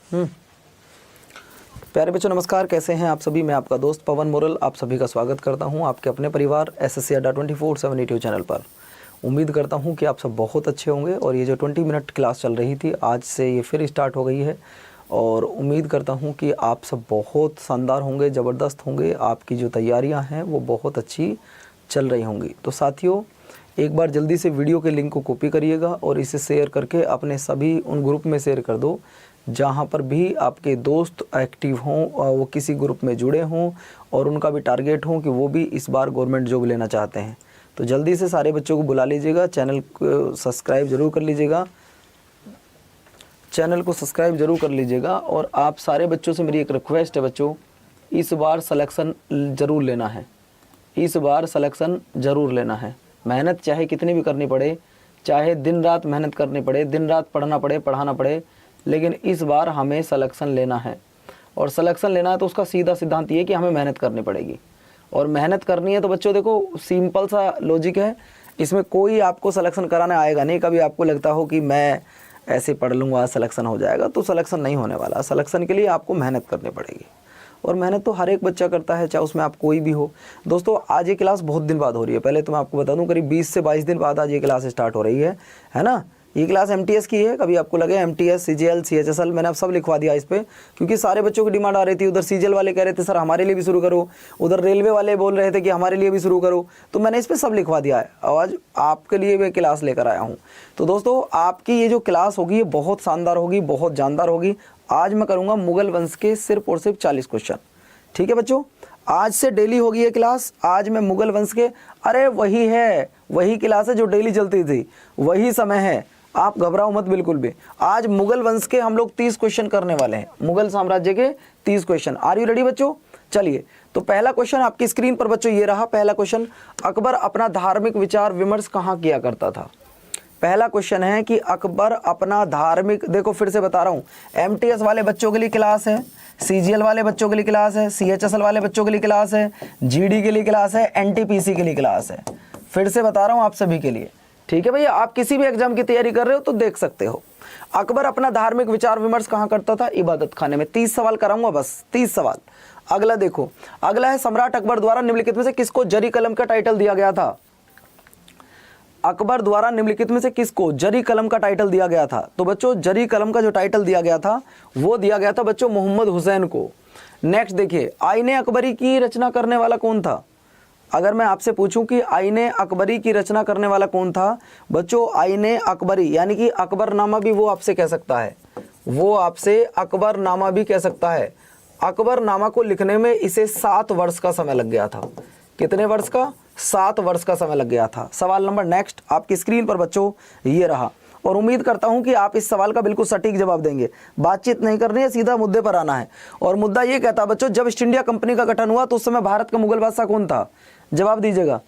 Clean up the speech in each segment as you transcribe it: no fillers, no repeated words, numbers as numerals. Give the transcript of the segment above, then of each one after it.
प्यारे बच्चों नमस्कार, कैसे हैं आप सभी। मैं आपका दोस्त पवन मोरल आप सभी का स्वागत करता हूं आपके अपने परिवार SSC अड्डा 24/7 यूट्यूब चैनल पर। उम्मीद करता हूं कि आप सब बहुत अच्छे होंगे और ये जो 20 मिनट क्लास चल रही थी आज से ये फिर स्टार्ट हो गई है और उम्मीद करता हूं कि आप सब बहुत शानदार होंगे, ज़बरदस्त होंगे। आपकी जो तैयारियाँ हैं वो बहुत अच्छी चल रही होंगी। तो साथियों, एक बार जल्दी से वीडियो के लिंक को कॉपी करिएगा और इसे शेयर करके अपने सभी उन ग्रुप में शेयर कर दो जहाँ पर भी आपके दोस्त एक्टिव हों, वो किसी ग्रुप में जुड़े हों और उनका भी टारगेट हो कि वो भी इस बार गवर्नमेंट जॉब लेना चाहते हैं। तो जल्दी से सारे बच्चों को बुला लीजिएगा, चैनल को सब्सक्राइब जरूर कर लीजिएगा, चैनल को सब्सक्राइब जरूर कर लीजिएगा। और आप सारे बच्चों से मेरी एक रिक्वेस्ट है बच्चों, इस बार सिलेक्शन ज़रूर लेना है, इस बार सिलेक्शन ज़रूर लेना है। मेहनत चाहे कितनी भी करनी पड़े, चाहे दिन रात मेहनत करनी पड़े, दिन रात पढ़ना पड़े, पढ़ाना पड़े, लेकिन इस बार हमें सिलेक्शन लेना है। और सिलेक्शन लेना है तो उसका सीधा सिद्धांत ये है कि हमें मेहनत करनी पड़ेगी। और मेहनत करनी है तो बच्चों देखो, सिंपल सा लॉजिक है, इसमें कोई आपको सिलेक्शन कराने आएगा नहीं। कभी आपको लगता हो कि मैं ऐसे पढ़ लूँगा सिलेक्शन हो जाएगा, तो सिलेक्शन नहीं होने वाला। सिलेक्शन के लिए आपको मेहनत करनी पड़ेगी और मेहनत तो हर एक बच्चा करता है, चाहे उसमें आप कोई भी हो। दोस्तों आज ये क्लास बहुत दिन बाद हो रही है। पहले तो मैं आपको बता दूं, करीब 20 से 22 दिन बाद आज ये क्लास स्टार्ट हो रही है ना। ये क्लास MTS की है। कभी आपको लगे MTS, CGL, CHSL, मैंने अब सब लिखवा दिया इस पर, क्योंकि सारे बच्चों की डिमांड आ रही थी। उधर CGL वाले कह रहे थे सर हमारे लिए भी शुरू करो, उधर रेलवे वाले बोल रहे थे कि हमारे लिए भी शुरू करो, तो मैंने इस पर सब लिखवा दिया है। आज आपके लिए मैं क्लास लेकर आया हूँ। तो दोस्तों आपकी ये जो क्लास होगी ये बहुत शानदार होगी, बहुत जानदार होगी। आज मैं करूँगा मुगल वंश के सिर्फ और सिर्फ 40 क्वेश्चन। ठीक है बच्चों, आज से डेली होगी ये क्लास। आज मैं मुगल वंश के, अरे वही है, वही क्लास है जो डेली चलती थी, वही समय है, आप घबराओ मत बिल्कुल भी। आज मुगल वंश के हम लोग 30 क्वेश्चन करने वाले हैं, मुगल साम्राज्य के 30 क्वेश्चन। आर यू रेडी बच्चों? चलिए, तो पहला क्वेश्चन आपकी स्क्रीन पर बच्चों ये रहा। पहला क्वेश्चन, अकबर अपना धार्मिक विचार विमर्श कहाँ किया करता था? पहला क्वेश्चन है कि अकबर अपना धार्मिक, देखो फिर से बता रहा हूँ, MTS वाले बच्चों के लिए क्लास है, CGL वाले बच्चों के लिए क्लास है, CHSL वाले बच्चों के लिए क्लास है, GD के लिए क्लास है, NTPC के लिए क्लास है। फिर से बता रहा हूँ आप सभी के लिए, ठीक है भैया। आप किसी भी एग्जाम की तैयारी कर रहे हो तो देख सकते हो। अकबर अपना धार्मिक विचार विमर्श कहाँ करता था? इबादत खाने में। 30 सवाल कराऊंगा बस, 30 सवाल। अगला देखो, अगला है सम्राट अकबर द्वारा निम्नलिखित में से किसको जरी कलम का टाइटल दिया गया था? अकबर द्वारा निम्नलिखित में से किसको जरी कलम का टाइटल दिया गया था? तो बच्चों जरी कलम का जो टाइटल दिया गया था वो दिया गया था बच्चों मोहम्मद हुसैन को। नेक्स्ट देखिए, आईने अकबरी की रचना करने वाला कौन था? अगर मैं आपसे पूछूं कि आईने अकबरी की रचना करने वाला कौन था? बच्चों आईने अकबरी यानी कि अकबरनामा भी वो आपसे कह सकता है, वो आपसे अकबरनामा भी कह सकता है। अकबरनामा को लिखने में इसे 7 वर्ष का समय लग गया था। कितने वर्ष का? 7 वर्ष का समय लग गया था। सवाल नंबर नेक्स्ट आपकी स्क्रीन पर बच्चों ये रहा और उम्मीद करता हूं कि आप इस सवाल का बिल्कुल सटीक जवाब देंगे। बातचीत नहीं करनी है, सीधा मुद्दे पर आना है। और मुद्दा ये कहता है बच्चों, जब ईस्ट इंडिया कंपनी का गठन हुआ तो उस समय भारत का मुगल बादशाह कौन था? जवाब दीजिएगा।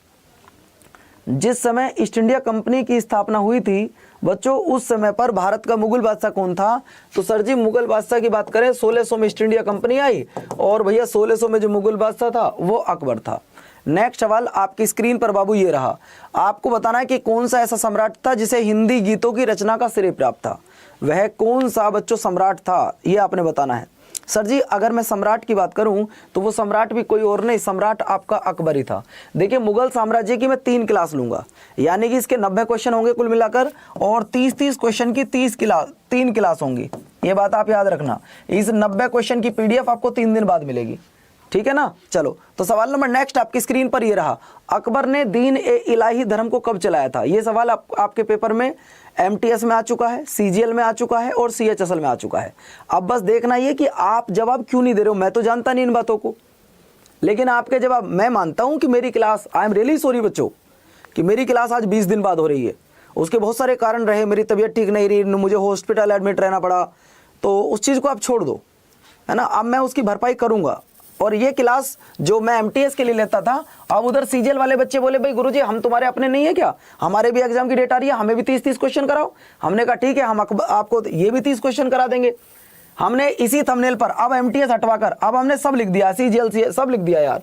जिस समय ईस्ट इंडिया कंपनी की स्थापना हुई थी बच्चों, उस समय पर भारत का मुगल बादशाह कौन था? तो सर जी मुगल बादशाह की बात करें 1600 में ईस्ट इंडिया कंपनी आई और भैया 1600 में जो मुगल बादशाह था वो अकबर था। नेक्स्ट सवाल आपकी स्क्रीन पर बाबू ये रहा। आपको बताना है कि कौन सा ऐसा सम्राट था जिसे हिंदी गीतों की रचना का श्रेय प्राप्त था। वह कौन सा बच्चों सम्राट था, ये आपने बताना है। सर जी अगर मैं सम्राट की बात करूं तो वो सम्राट भी कोई और नहीं, सम्राट आपका अकबर ही था। देखिए मुगल साम्राज्य की मैं 3 क्लास लूंगा, यानी कि इसके 90 क्वेश्चन होंगे कुल मिलाकर और 30-30 क्वेश्चन की 3 क्लास होंगी। ये बात आप याद रखना। इस 90 क्वेश्चन की PDF आपको 3 दिन बाद मिलेगी, ठीक है ना। चलो तो सवाल नंबर नेक्स्ट आपकी स्क्रीन पर ये रहा। अकबर ने दीन ए इलाही धर्म को कब चलाया था? ये सवाल आपके पेपर में MTS में आ चुका है, CGL में आ चुका है और CHSL में आ चुका है। अब बस देखना ये कि आप जवाब क्यों नहीं दे रहे हो। मैं तो जानता नहीं इन बातों को, लेकिन आपके जवाब, मैं मानता हूं कि मेरी class, I am really sorry बच्चों कि मेरी क्लास आज 20 दिन बाद हो रही है। उसके बहुत सारे कारण रहे, मेरी तबीयत ठीक नहीं रही, मुझे हॉस्पिटल एडमिट रहना पड़ा, तो उस चीज़ को आप छोड़ दो, है ना। अब मैं उसकी भरपाई करूंगा। और ये क्लास जो मैं MTS के लिए लेता था, अब उधर CGL वाले बच्चे बोले भाई गुरुजी हम तुम्हारे अपने नहीं है क्या, हमारे भी एग्जाम की डेट आ रही है, हमें भी 30-30 क्वेश्चन कराओ। हमने कहा ठीक है, हम आपको ये भी 30 क्वेश्चन करा देंगे। हमने इसी थंबनेल पर अब MTS हटवाकर अब हमने सब लिख दिया, CGL सब लिख दिया यार,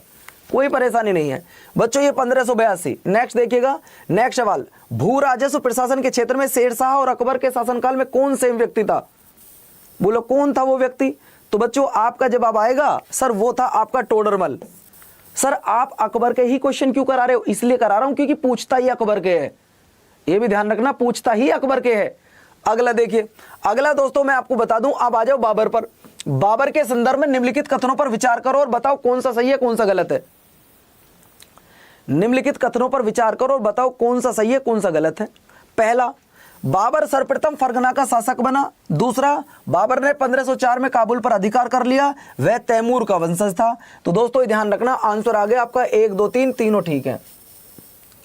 कोई परेशानी नहीं है बच्चों। ये 1582। नेक्स्ट देखिएगा, नेक्स्ट सवाल, भू राजस्व प्रशासन के क्षेत्र में शेरशाह और अकबर के शासनकाल में कौन सेम व्यक्ति था? बोलो कौन था वो व्यक्ति? तो बच्चों आपका जवाब आएगा सर वो था आपका टोडरमल। सर आप अकबर के ही क्वेश्चन क्यों करा रहे हो? इसलिए करा रहा हूं क्योंकि पूछता ही अकबर के है, ये भी ध्यान रखना, पूछता ही अकबर के है। अगला देखिए, अगला दोस्तों मैं आपको बता दूं, अब आ जाओ बाबर पर। बाबर के संदर्भ में निम्नलिखित कथनों पर विचार करो और बताओ कौन सा सही है कौन सा गलत है। निम्नलिखित कथनों पर विचार करो और बताओ कौन सा सही है कौन सा गलत है। पहला, बाबर सर्वप्रथम फरगना का शासक बना। दूसरा, बाबर ने 1504 में काबुल पर अधिकार कर लिया, वह तैमूर का वंशज था। तो दोस्तों ये ध्यान रखना, आंसर आ गया आपका 1 2 3 तीनों ठीक है,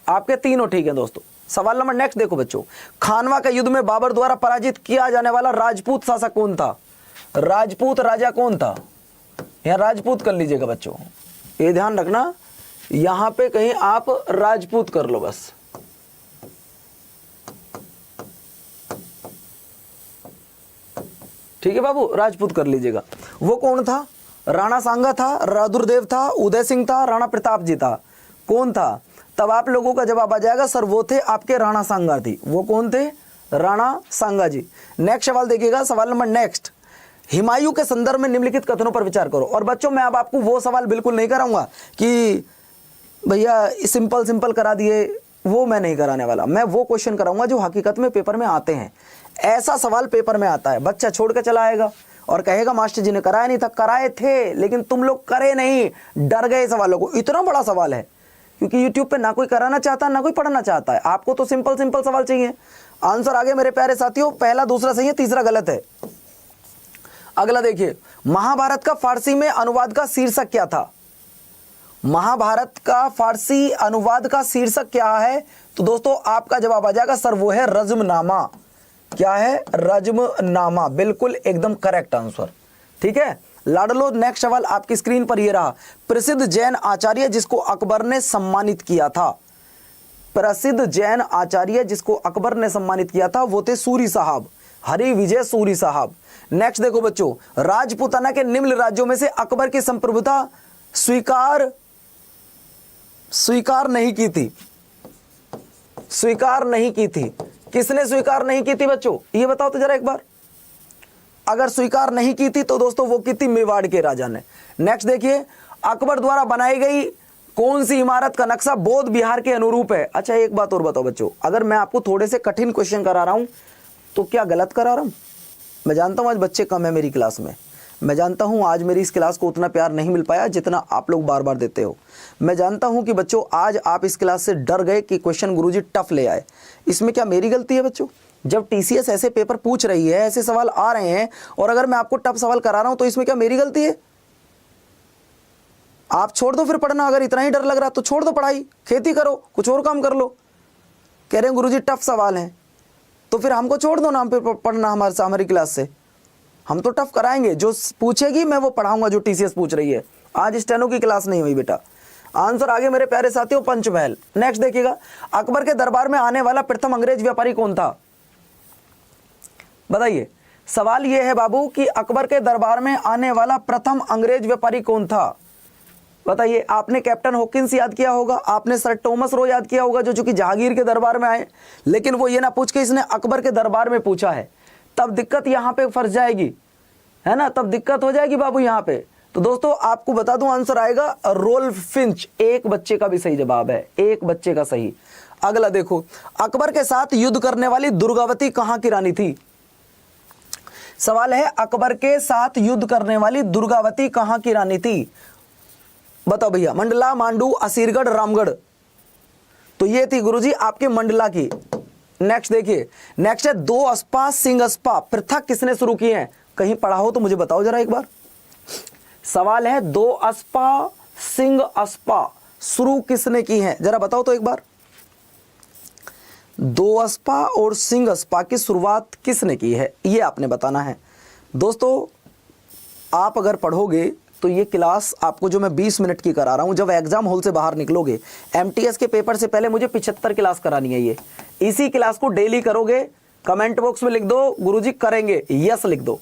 आपके तीनों ठीक है दोस्तों। सवाल नंबर नेक्स्ट देखो बच्चों, खानवा के युद्ध में बाबर द्वारा पराजित किया जाने वाला राजपूत शासक कौन था? राजपूत राजा कौन था? यहां राजपूत कर लीजिएगा बच्चों, ये ध्यान रखना, यहां पे कहीं आप राजपूत कर लो बस। ठीक है बाबू, राजपूत कर लीजिएगा। वो कौन था? राणा सांगा था, रादुरदेव था, उदय सिंह था, राणा प्रताप जी था। कौन था? तब आप लोगों का जवाब आ जाएगा सर वो थे आपके राणा सांगा थी। वो कौन थे? राणा सांगा जी। नेक्स्ट सवाल देखिएगा, सवाल नंबर नेक्स्ट, हुमायूं के संदर्भ में निम्नलिखित कथनों पर विचार करो। और बच्चों मैं अब आपको वो सवाल बिल्कुल नहीं कराऊंगा कि भैया सिंपल सिंपल करा दिए, वो मैं नहीं कराने वाला। मैं वो क्वेश्चन कराऊंगा जो हकीकत में पेपर में आते हैं। ऐसा सवाल पेपर में आता है, बच्चा छोड़ के चला आएगा और कहेगा मास्टर जी ने कराया नहीं था। कराए थे लेकिन तुम लोग करे नहीं, डर गए सवालों को। इतना बड़ा सवाल है क्योंकि यूट्यूब पे ना कोई कराना चाहता ना कोई पढ़ना चाहता है, आपको तो सिंपल सिंपल सवाल चाहिए। आंसर आगे मेरे प्यारे साथियों, पहला दूसरा सही है, तीसरा गलत है। अगला देखिए, महाभारत का फारसी में अनुवाद का शीर्षक क्या था? महाभारत का फारसी अनुवाद का शीर्षक क्या है? तो दोस्तों आपका जवाब आ जाएगा सर वो है रज्मनामा। क्या है? रज्मनामा, बिल्कुल एकदम करेक्ट आंसर। ठीक है लाडलो, नेक्स्ट सवाल आपकी स्क्रीन पर ये रहा, प्रसिद्ध जैन आचार्य जिसको अकबर ने सम्मानित किया था। प्रसिद्ध जैन आचार्य जिसको अकबर ने सम्मानित किया था वो थे सूरी साहब, हरि विजय सूरी साहब। नेक्स्ट देखो बच्चों, राजपूताना के निम्न राज्यों में से अकबर की संप्रभुता स्वीकार नहीं की थी। स्वीकार नहीं की थी, किसने स्वीकार नहीं की थी बच्चों? ये बताओ तो जरा एक बार। अगर स्वीकार नहीं की थी तो दोस्तों वो की थी मेवाड़ के राजा ने। नेक्स्ट देखिए, अकबर द्वारा बनाई गई कौन सी इमारत का नक्शा बौद्ध बिहार के अनुरूप है? अच्छा एक बात और बताओ बच्चों, अगर मैं आपको थोड़े से कठिन क्वेश्चन करा रहा हूं तो क्या गलत करा रहा हूं? मैं जानता हूं आज बच्चे कम है मेरी क्लास में, मैं जानता हूं आज मेरी इस क्लास को उतना प्यार नहीं मिल पाया जितना आप लोग बार बार देते हो। मैं जानता हूं कि बच्चों आज आप इस क्लास से डर गए कि क्वेश्चन गुरुजी टफ ले आए। इसमें क्या मेरी गलती है बच्चों? जब टीसीएस ऐसे पेपर पूछ रही है, ऐसे सवाल आ रहे हैं और अगर मैं आपको टफ सवाल करा रहा हूं तो इसमें क्या मेरी गलती है? आप छोड़ दो फिर पढ़ना, अगर इतना ही डर लग रहा तो छोड़ दो पढ़ाई, खेती करो, कुछ और काम कर लो। कह रहे हैं गुरुजी टफ सवाल हैं तो फिर हमको छोड़ दो ना पढ़ना हमारी क्लास से। हम तो टफ कराएंगे, जो पूछेगी मैं वो पढ़ाऊंगा जो टीसीएस पूछ रही है। आज स्टेनो की क्लास नहीं हुई बेटा। आंसर आगे मेरे प्यारे साथियों, पंचमहल। नेक्स्ट देखिएगा, अकबर के दरबार में आने वाला प्रथम अंग्रेज व्यापारी कौन था? बताइए, सवाल यह है बाबू कि अकबर के दरबार में आने वाला प्रथम अंग्रेज व्यापारी कौन था? बताइए। आपने कैप्टन हॉकिंस याद किया होगा, आपने सर टॉमस रो याद किया होगा जो चूंकि जहांगीर के दरबार में आए, लेकिन वो ये ना पूछ के इसने अकबर के दरबार में पूछा है, तब दिक्कत यहां पे फंस जाएगी, है ना, तब दिक्कत हो जाएगी बाबू यहां पे। तो दोस्तों आपको बता दूं आंसर आएगा रोल्फ फिंच। एक बच्चे का भी सही जवाब है, एक बच्चे का सही। अगला देखो, अकबर के साथ युद्ध करने वाली दुर्गावती कहां की रानी थी? सवाल है अकबर के साथ युद्ध करने वाली दुर्गावती कहां की रानी थी? बताओ भैया। मंडला, मांडू, असीरगढ़, रामगढ़। तो ये थी गुरुजी आपके मंडला की। नेक्स्ट देखिए, नेक्स्ट है दो अस्पा सिंह अस्पा पृथक किसने शुरू किए हैं? कहीं पढ़ा हो तो मुझे बताओ जरा एक बार। सवाल है दो अस्पा सिंह अस्पा शुरू किसने की है? जरा बताओ तो एक बार। दो अस्पा और सिंह अस्पा की शुरुआत किसने की है, ये आपने बताना है। दोस्तों आप अगर पढ़ोगे तो ये क्लास आपको जो मैं 20 मिनट की करा रहा हूं, जब एग्जाम हॉल से बाहर निकलोगे, एमटीएस के पेपर से पहले मुझे 75 क्लास करानी है। ये इसी क्लास को डेली करोगे। कमेंट बॉक्स में लिख दो गुरुजी करेंगे, यस लिख दो।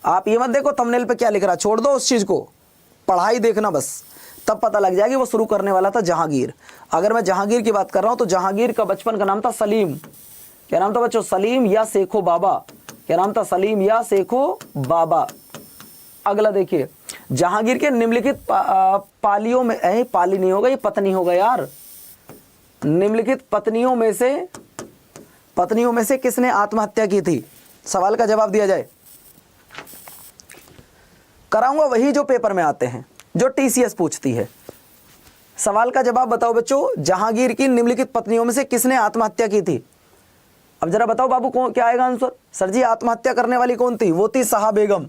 आप ये मत देखो थंबनेल पे क्या लिख रहा, छोड़ दो उस चीज को, पढ़ाई देखना बस, तब पता लग जाएगी वो शुरू करने वाला था जहांगीर। अगर मैं जहांगीर की बात कर रहा हूं तो जहांगीर का बचपन का नाम था सलीम। क्या नाम था बच्चों? सलीम या शेखो बाबा। क्या नाम था, सलीम या शेखो बाबा। अगला देखिए, जहांगीर के निम्नलिखित पालियों में, पाली नहीं होगा ये पत्नी होगा यार, निम्नलिखित पत्नियों में से किसने आत्महत्या की थी। सवाल का जवाब दिया जाए। कराऊंगा वही जो पेपर में आते हैं, जो टीसीएस पूछती है। सवाल का जवाब बताओ बच्चों, जहांगीर की निम्नलिखित पत्नियों में से किसने आत्महत्या की थी। अब जरा बताओ बाबू कौन, क्या आएगा आंसर। सर जी आत्महत्या करने वाली कौन थी, वो थी शाह बेगम।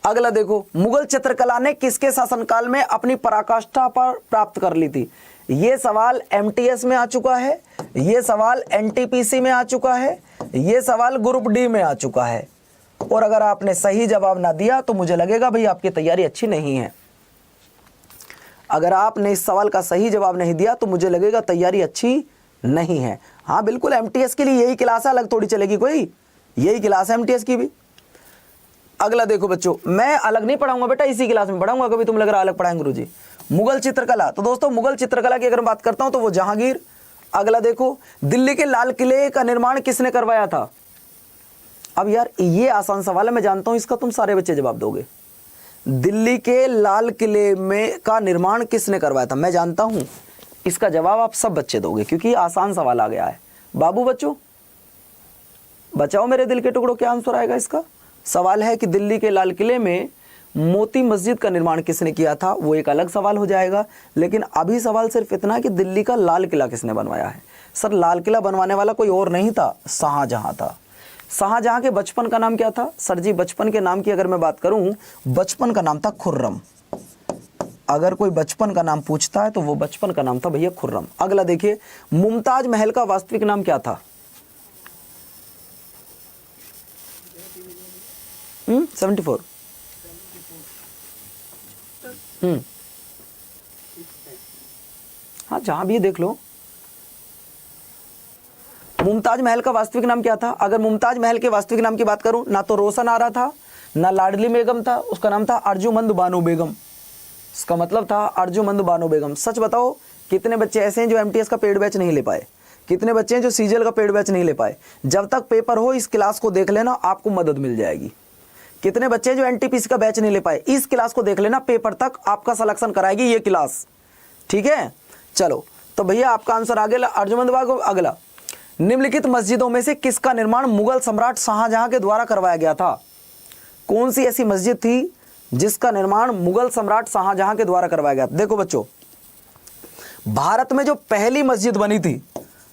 अगला देखो, मुगल चित्रकला ने किसके शासनकाल में अपनी पराकाष्ठा पर प्राप्त कर ली थी। ये सवाल एमटीएस में आ चुका है, ये सवाल एनटीपीसी में आ चुका है, ये सवाल ग्रुप डी में आ चुका है। और अगर आपने सही जवाब ना दिया तो मुझे लगेगा भाई आपकी तैयारी अच्छी नहीं है। अगर आपने इस सवाल का सही जवाब नहीं दिया तो मुझे लगेगा तैयारी अच्छी नहीं है। हाँ बिल्कुल, एमटीएस के लिए यही क्लास है, अलग थोड़ी चलेगी कोई, यही क्लास है एमटीएस की भी। अगला देखो बच्चों, मैं अलग नहीं पढ़ाऊंगा बेटा, इसी क्लास में पढ़ाऊंगा, कभी तुम लग रहा अलग पढ़ाएंगे गुरुजी। मुगल चित्रकला, तो दोस्तों मुगल चित्रकला की अगर मैं बात करता हूं तो वो जहांगीर। अगला देखो, दिल्ली के लाल किले का निर्माण किसने करवाया था। अब यार ये आसान सवाल है, मैं जानता हूं इसका तुम सारे बच्चे जवाब दोगे। दिल्ली के लाल किले में का निर्माण किसने करवाया था, मैं जानता हूं इसका जवाब आप सब बच्चे दोगे, क्योंकि आसान सवाल आ गया है। बाबू बच्चों बचाओ मेरे दिल के टुकड़ों, क्या आंसर आएगा इसका। सवाल है कि दिल्ली के लाल किले में मोती मस्जिद का निर्माण किसने किया था, वो एक अलग सवाल हो जाएगा। लेकिन अभी सवाल सिर्फ इतना कि दिल्ली का लाल किला किसने बनवाया है। सर लाल किला बनवाने वाला कोई और नहीं था, शाहजहां था। शाहजहां के बचपन का नाम क्या था। सर जी बचपन के नाम की अगर मैं बात करूं, बचपन का नाम था खुर्रम। अगर कोई बचपन का नाम पूछता है तो वो बचपन का नाम था भैया खुर्रम। अगला देखिए, मुमताज महल का वास्तविक नाम क्या था। 74। हाँ जहां भी देख लो। मुमताज महल का वास्तविक नाम क्या था। अगर मुमताज महल के वास्तविक नाम की बात करूं, ना तो रोशन आरा था, ना लाडली बेगम था, उसका नाम था अर्जुमंद बानो बेगम। इसका मतलब था अर्जुमंद बानो बेगम। सच बताओ कितने बच्चे ऐसे हैं जो एमटीएस का पेड बैच नहीं ले पाए, कितने बच्चे हैं जो सीजीएल का पेड बैच नहीं ले पाए। जब तक पेपर हो इस क्लास को देख लेना, आपको मदद मिल जाएगी। कितने बच्चे हैं जो एनटीपीसी का बैच नहीं ले पाए, इस क्लास को देख लेना, पेपर तक आपका सिलेक्शन कराएगी ये क्लास, ठीक है। चलो तो भैया आपका आंसर आ गया अर्जुमंद बागो। अगला, निम्नलिखित मस्जिदों में से किसका निर्माण मुगल सम्राट शाहजहां के द्वारा करवाया गया था। कौन सी ऐसी मस्जिद थी जिसका निर्माण मुगल सम्राट शाहजहां के द्वारा करवाया गया। देखो बच्चों, भारत में जो पहली मस्जिद बनी थी,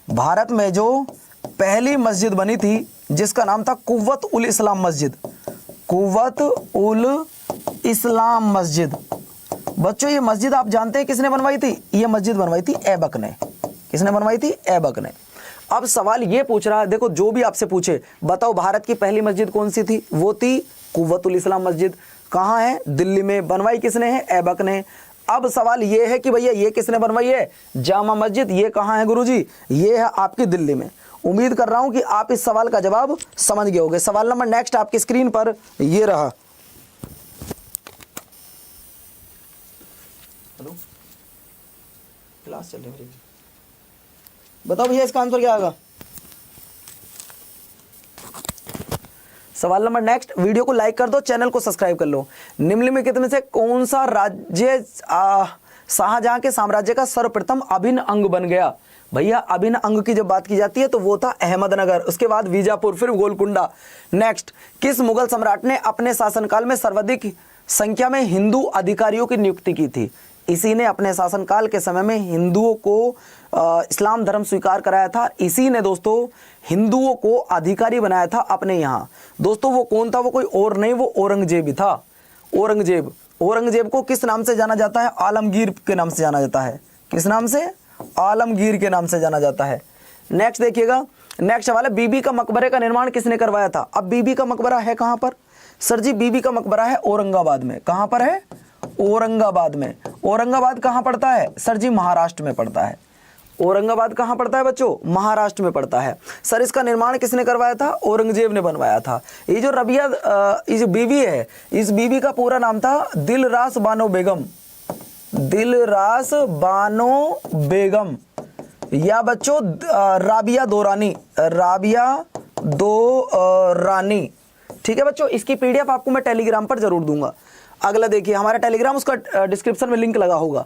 भारत में जो पहली मस्जिद बनी थी जिसका नाम था कुव्वत उल इस्लाम मस्जिद, कुव्वत उल इस्लाम मस्जिद। बच्चों ये मस्जिद आप जानते हैं किसने बनवाई थी। ये मस्जिद बनवाई थी ऐबक ने। किसने बनवाई थी, ऐबक ने। अब सवाल ये पूछ रहा है, देखो जो भी आपसे पूछे बताओ भारत की पहली मस्जिद कौन सी थी, वो थी कुव्वत उल इस्लाम मस्जिद। कहाँ है, दिल्ली में। बनवाई किसने है, ऐबक ने। अब सवाल ये है कि भैया ये किसने बनवाई है, जामा मस्जिद। ये कहाँ है गुरुजी, ये है आपकी दिल्ली में। उम्मीद कर रहा हूं कि आप इस सवाल का जवाब समझ गए होंगे। सवाल नंबर नेक्स्ट आपकी स्क्रीन पर ये रहा। हेलो क्लास चल रही है, बताओ भैया इसका आंसर क्या आएगा। सवाल नंबर नेक्स्ट, वीडियो को लाइक कर दो, चैनल को सब्सक्राइब कर लो। निम्नलिखित में से कौन सा राज्य शाहजहां के साम्राज्य का सर्वप्रथम अभिन्न अंग बन गया। भैया अभिन्न अंग की जब बात की जाती है तो वो था अहमदनगर, उसके बाद बीजापुर, फिर गोलकुंडा। नेक्स्ट, किस मुगल सम्राट ने अपने शासनकाल में सर्वाधिक संख्या में हिंदू अधिकारियों की नियुक्ति की थी। इसी ने अपने शासनकाल के समय में हिंदुओं को इस्लाम धर्म स्वीकार कराया था। इसी ने दोस्तों हिंदुओं को अधिकारी बनाया था अपने यहाँ। दोस्तों वो कौन था, वो कोई और नहीं, वो औरंगजेब ही था। औरंगजेब। औरंगजेब को किस नाम से जाना जाता है, आलमगीर के नाम से जाना जाता है। किस नाम से, आलमगीर के नाम से जाना जाता है। नेक्स्ट देखिएगा, नेक्स्ट सवाल है, बीबी का मकबरे का निर्माण किसने करवाया था। अब बीबी का मकबरा है कहां पर। सर जी बीबी का मकबरा है औरंगाबाद में। कहां पर है, औरंगाबाद में। औरंगाबाद कहां पड़ता है, सर जी महाराष्ट्र में पड़ता है। औरंगाबाद कहां पड़ता है बच्चों, महाराष्ट्र में पड़ता है। सर इसका निर्माण किसने करवाया था, औरंगजेब ने बनवाया था। ये जो रबिया इस बीबी है, इस बीबी का पूरा नाम था दिलरास बानो बेगम। दिलरास बानो बेगम या बच्चों राबिया दो रानी, राबिया दो रानी। ठीक है बच्चों, इसकी पीडीएफ आपको मैं टेलीग्राम पर जरूर दूंगा। अगला देखिए हमारा टेलीग्राम, उसका डिस्क्रिप्शन में लिंक लगा होगा।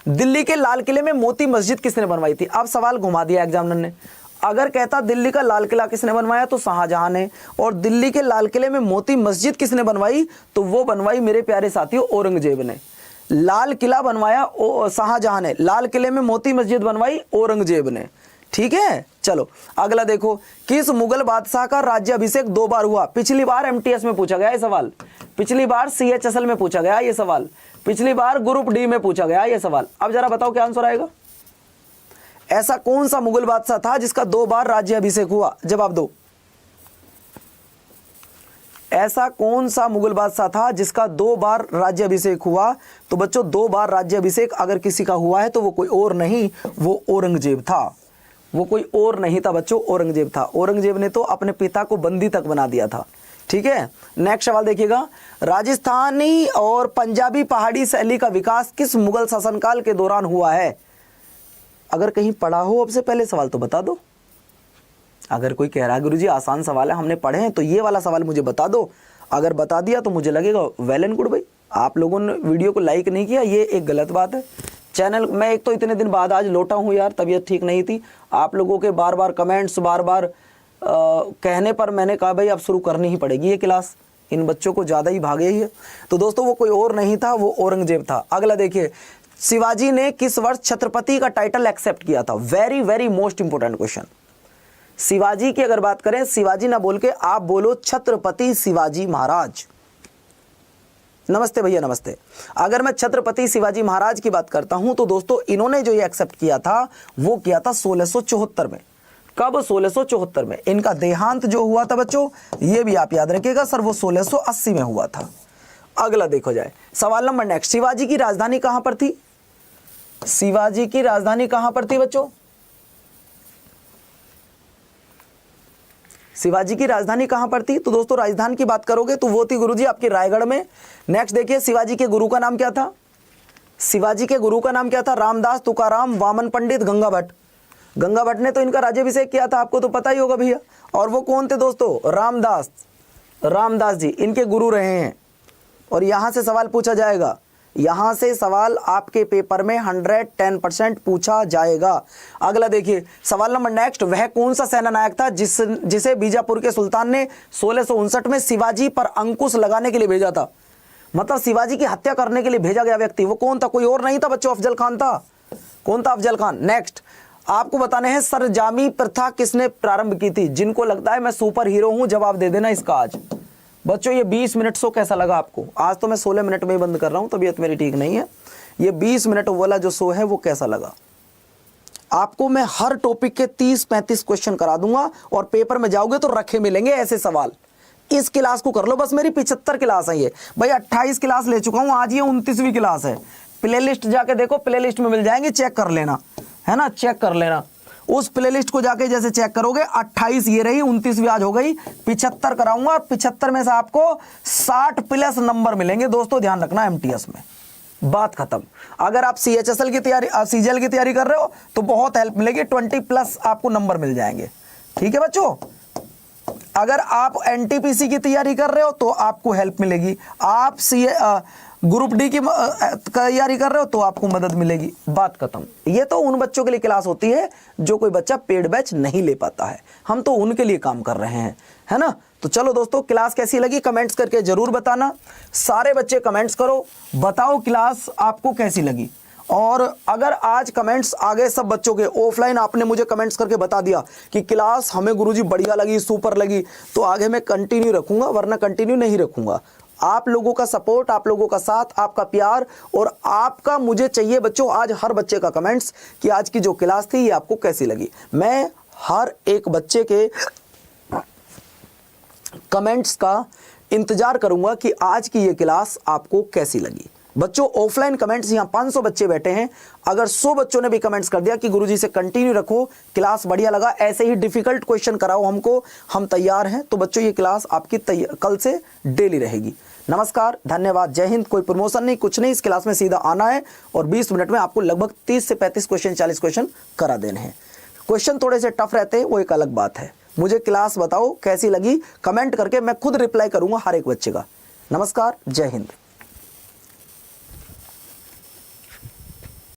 दिल्ली के लाल किले में मोती मस्जिद किसने बनवाई थी? अब सवाल घुमा दिया एग्जामिनर ने। अगर कहता दिल्ली का लाल किला किसने बनवाया तो शाहजहां ने, और दिल्ली के लाल किले में मोती मस्जिद किसने बनवाई तो वो बनवाई मेरे प्यारे साथियों औरंगजेब ने। लाल किला बनवाया शाहजहां ने, लाल किले में मोती मस्जिद बनवाई औरंगजेब ने। ठीक है, चलो अगला देखो, किस मुगल बादशाह का राज्याभिषेक 2 बार हुआ? पिछली बार एमटीएस में पूछा गया ये सवाल, पिछली बार सीएचएसएल में पूछा गया ये सवाल, पिछली बार ग्रुप डी में पूछा गया ये सवाल। अब जरा बताओ क्या आंसर आएगा। ऐसा कौन सा मुगल बादशाह था जिसका 2 बार राज्याभिषेक हुआ? जवाब दो। ऐसा कौन सा मुगल बादशाह था जिसका 2 बार राज्याभिषेक हुआ? तो बच्चों 2 बार राज्याभिषेक अगर किसी का हुआ है तो वो कोई और नहीं, वो औरंगजेब था। वो कोई और नहीं था बच्चों, औरंगजेब था। औरंगजेब ने तो अपने पिता को बंदी तक बना दिया था। ठीक है, नेक्स्ट सवाल देखिएगा, राजस्थानी और पंजाबी पहाड़ी शैली का विकास किस मुगल शासनकाल के दौरान हुआ है? अगर कहीं पढ़ा हो अब से पहले सवाल तो बता दो। अगर कोई कह रहा है गुरुजी आसान सवाल है हमने पढ़े हैं तो ये वाला सवाल मुझे बता दो, अगर बता दिया तो मुझे लगेगा वेल एंड गुड। भाई आप लोगों ने वीडियो को लाइक नहीं किया, ये एक गलत बात है। चैनल मैं एक तो इतने दिन बाद आज लौटा हूँ यार, तबीयत ठीक नहीं थी। आप लोगों के बार बार कमेंट्स, बार बार कहने पर मैंने कहा भाई अब शुरू करनी ही पड़ेगी ये क्लास, इन बच्चों को ज़्यादा ही भागे ही है। तो दोस्तों वो कोई और नहीं था, वो औरंगजेब था। अगला देखिए, शिवाजी ने किस वर्ष छत्रपति का टाइटल एक्सेप्ट किया था? Very very most important question. Shivaji की अगर बात करें, शिवाजी ना बोल के आप बोलो छत्रपति शिवाजी महाराज। नमस्ते भैया नमस्ते। अगर मैं छत्रपति शिवाजी महाराज की बात करता हूं तो दोस्तों इन्होंने जो ये एक्सेप्ट किया था वो किया था 1674 में। कब? 1674 में। इनका देहांत जो हुआ था बच्चों, ये भी आप याद रखिएगा सर, वो 1680 में हुआ था। अगला देखो जाए, सवाल नंबर नेक्स्ट, शिवाजी की राजधानी कहां पर थी? शिवाजी की राजधानी कहां पर थी बच्चों? शिवाजी की राजधानी कहां पर थी? तो दोस्तों राजधानी की बात करोगे तो वो थी गुरुजी आपके रायगढ़ में। नेक्स्ट देखिए, शिवाजी के गुरु का नाम क्या था? शिवाजी के गुरु का नाम क्या था? रामदास, तुकाराम, वामन पंडित, गंगा भट्ट। गंगा भट्ट ने तो इनका राज्याभिषेक किया था, आपको तो पता ही होगा भैया। और वो कौन थे दोस्तों? रामदास। रामदास जी इनके गुरु रहे हैं। और यहां से सवाल पूछा जाएगा, यहां से सवाल आपके पेपर में 110% पूछा जाएगा। अगला देखिए, सवाल नंबर नेक्स्ट, वह कौन सा सेना नायक था जिसे बीजापुर के सुल्तान ने 1659 में शिवाजी पर अंकुश लगाने के लिए भेजा था? मतलब शिवाजी की हत्या करने के लिए भेजा गया व्यक्ति वो कौन था? कोई और नहीं था बच्चों, अफजल खान था। कौन था? अफजल खान। नेक्स्ट आपको बताने हैं, सरजामी प्रथा किसने प्रारंभ की थी? जिनको लगता है मैं सुपर हीरो हूं, जवाब दे देना इसका आज। बच्चों ये 20 मिनट शो कैसा लगा आपको? आज तो मैं 16 मिनट में ही बंद कर रहा हूं, तबीयत मेरी ठीक नहीं है। ये 20 मिनट वाला जो शो है वो कैसा लगा आपको? मैं हर टॉपिक के 30-35 क्वेश्चन करा दूंगा और पेपर में जाओगे तो रखे मिलेंगे ऐसे सवाल। इस क्लास को कर लो बस, मेरी 75 क्लास है ये भाई, 28 क्लास ले चुका हूं, आज ये 29वीं क्लास है। प्लेलिस्ट जाके देखो, प्लेलिस्ट में मिल जाएंगे, चेक कर लेना है ना, चेक कर लेना। उस प्लेलिस्ट को जाके जैसे चेक करोगे, 28 ये रही, 29वीं आज हो गई, 75 कराऊंगा और 75 में से आपको 60 प्लस नंबर मिलेंगे दोस्तों, ध्यान रखना एमटीएस में। बात खत्म। अगर आप सीएचएसएल की तैयारी, सीजीएल की तैयारी कर रहे हो तो बहुत हेल्प मिलेगी, 20 प्लस आपको नंबर मिल जाएंगे। ठीक है बच्चों, अगर आप एनटीपीसी की तैयारी कर रहे हो तो आपको हेल्प मिलेगी, आप ग्रुप डी की तैयारी कर रहे हो तो आपको मदद मिलेगी। बात खत्म। ये तो उन बच्चों के लिए क्लास होती है जो कोई बच्चा पेड बैच नहीं ले पाता है, हम तो उनके लिए काम कर रहे हैं, है ना। तो चलो दोस्तों, क्लास कैसी लगी कमेंट्स करके जरूर बताना। सारे बच्चे कमेंट्स करो, बताओ क्लास आपको कैसी लगी। और अगर आज कमेंट्स आ गए सब बच्चों के, ऑफलाइन आपने मुझे कमेंट्स करके बता दिया कि क्लास हमें गुरुजी बढ़िया लगी, सुपर लगी, तो आगे मैं कंटिन्यू रखूंगा, वरना कंटिन्यू नहीं रखूंगा। आप लोगों का सपोर्ट, आप लोगों का साथ, आपका प्यार और आपका मुझे चाहिए बच्चों। आज हर बच्चे का कमेंट्स कि आज की जो क्लास थी ये आपको कैसी लगी। मैं हर एक बच्चे के कमेंट्स का इंतजार करूंगा कि आज की ये क्लास आपको कैसी लगी। बच्चों ऑफलाइन कमेंट्स, यहाँ 500 बच्चे बैठे हैं, अगर 100 बच्चों ने भी कमेंट्स कर दिया कि गुरुजी से कंटिन्यू रखो, क्लास बढ़िया लगा, ऐसे ही डिफिकल्ट क्वेश्चन कराओ हमको, हम तैयार हैं, तो बच्चों ये क्लास आपकी कल से डेली रहेगी। नमस्कार, धन्यवाद, जय हिंद। कोई प्रमोशन नहीं, कुछ नहीं, इस क्लास में सीधा आना है और 20 मिनट में आपको लगभग 30 से 35 क्वेश्चन, 40 क्वेश्चन करा देने हैं। क्वेश्चन थोड़े से टफ रहते हैं, वो एक अलग बात है, मुझे क्लास बताओ कैसी लगी, कमेंट करके मैं खुद रिप्लाई करूंगा हर एक बच्चे का। नमस्कार, जय हिंद।